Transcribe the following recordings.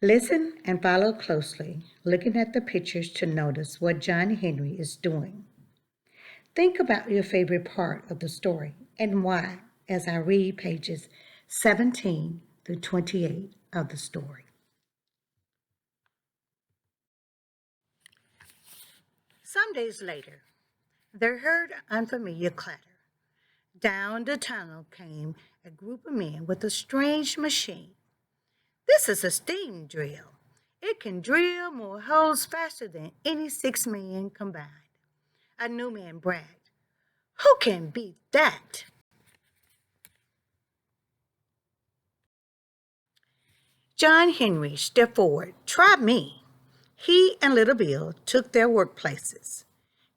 Listen and follow closely, looking at the pictures to notice what John Henry is doing. Think about your favorite part of the story and why as I read pages 17 through 28 of the story. Some days later, they heard an unfamiliar clatter. Down the tunnel came a group of men with a strange machine. This is a steam drill. It can drill more holes faster than any 6 men combined. A new man bragged. Who can beat that? John Henry stepped forward. Try me. He and Little Bill took their workplaces.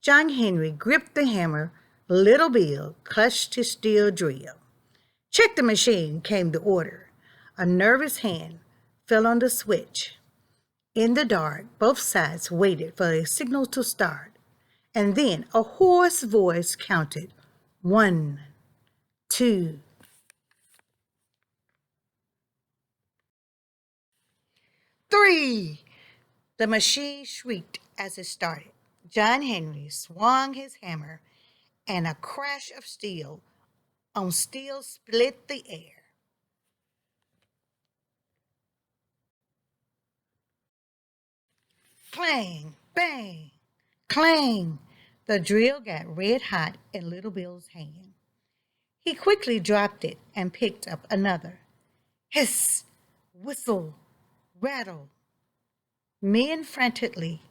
John Henry gripped the hammer. Little Bill clutched his steel drill. Check the machine, came the order. A nervous hand fell on the switch. In the dark, both sides waited for a signal to start. And then a hoarse voice counted 1, 2, 3. The machine shrieked as it started. John Henry swung his hammer, and a crash of steel on steel split the air. Clang, bang, clang. The drill got red hot in Little Bill's hand. He quickly dropped it and picked up another. Hiss, whistle, rattle. Men frantically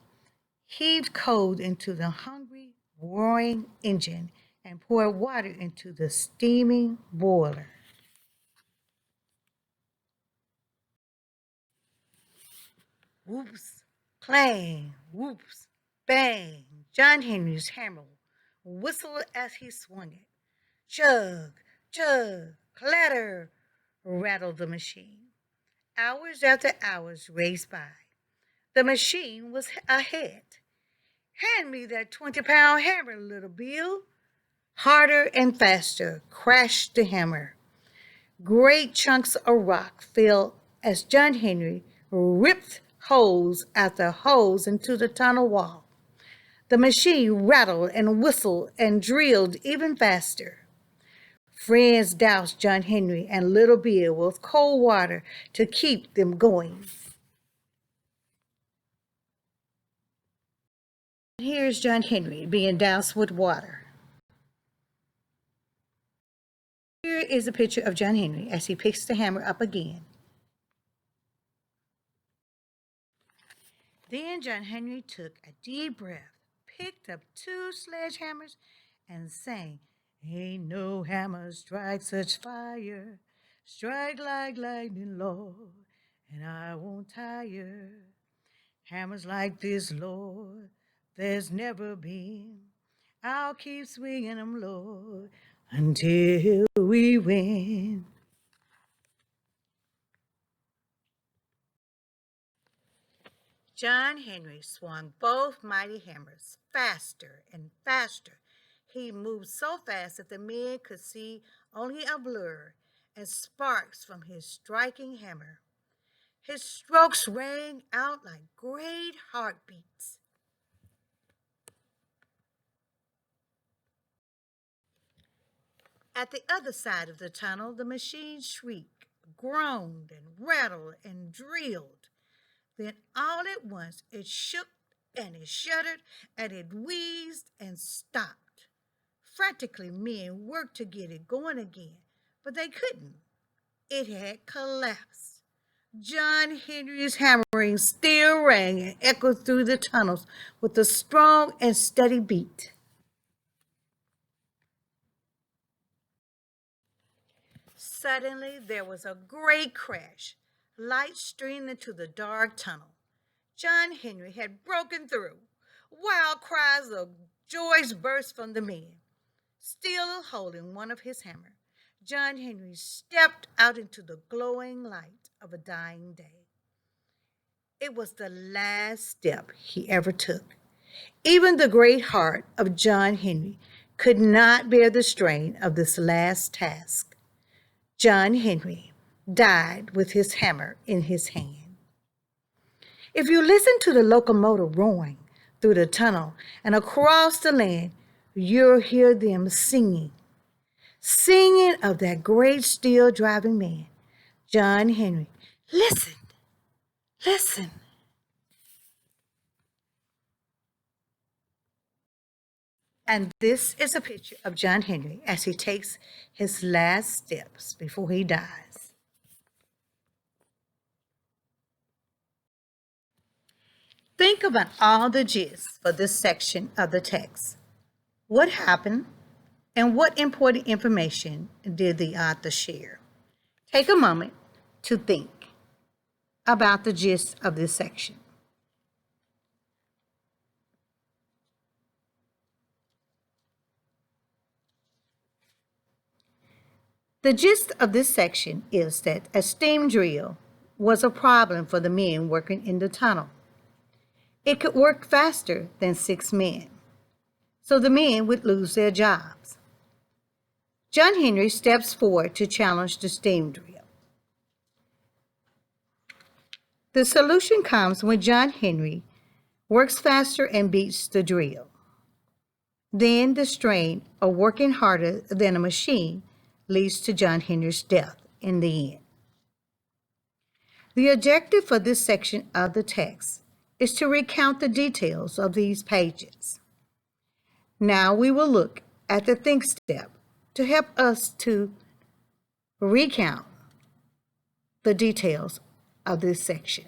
heaved coal into the hungry, roaring engine and poured water into the steaming boiler. Whoops, clang, whoops, bang. John Henry's hammer whistled as he swung it. Chug, chug, clatter, rattled the machine. Hours after hours raced by. The machine was ahead. Hand me that 20-pound hammer, Little Bill. Harder and faster crashed the hammer. Great chunks of rock fell as John Henry ripped holes after holes into the tunnel wall. The machine rattled and whistled and drilled even faster. Friends doused John Henry and Little Bill with cold water to keep them going. Here's John Henry being doused with water. Here is a picture of John Henry as he picks the hammer up again. Then John Henry took a deep breath, picked up 2 sledgehammers, and sang, Ain't no hammer strike such fire, strike like lightning, Lord, and I won't tire. Hammers like this, Lord, there's never been. I'll keep swinging 'em, Lord, until we win. John Henry swung both mighty hammers faster and faster. He moved so fast that the men could see only a blur and sparks from his striking hammer. His strokes rang out like great heartbeats. At the other side of the tunnel, the machine shrieked, groaned, and rattled and drilled. Then all at once it shook and it shuddered and it wheezed and stopped. Frantically, men worked to get it going again, but they couldn't. It had collapsed. John Henry's hammering still rang and echoed through the tunnels with a strong and steady beat. Suddenly, there was a great crash. Light streamed into the dark tunnel. John Henry had broken through. Wild cries of joy burst from the men. Still holding one of his hammers, John Henry stepped out into the glowing light of a dying day. It was the last step he ever took. Even the great heart of John Henry could not bear the strain of this last task. John Henry died with his hammer in his hand. If you listen to the locomotive roaring through the tunnel and across the land, you'll hear them singing of that great steel driving man, John Henry. Listen, listen. And this is a picture of John Henry as he takes his last steps before he dies. Think about all the gist for this section of the text. What happened and what important information did the author share? Take a moment to think about the gist of this section. The gist of this section is that a steam drill was a problem for the men working in the tunnel. It could work faster than 6 men, so the men would lose their jobs. John Henry steps forward to challenge the steam drill. The solution comes when John Henry works faster and beats the drill. Then the strain of working harder than a machine leads to John Henry's death in the end. The objective for this section of the text is to recount the details of these pages. Now we will look at the think step to help us to recount the details of this section.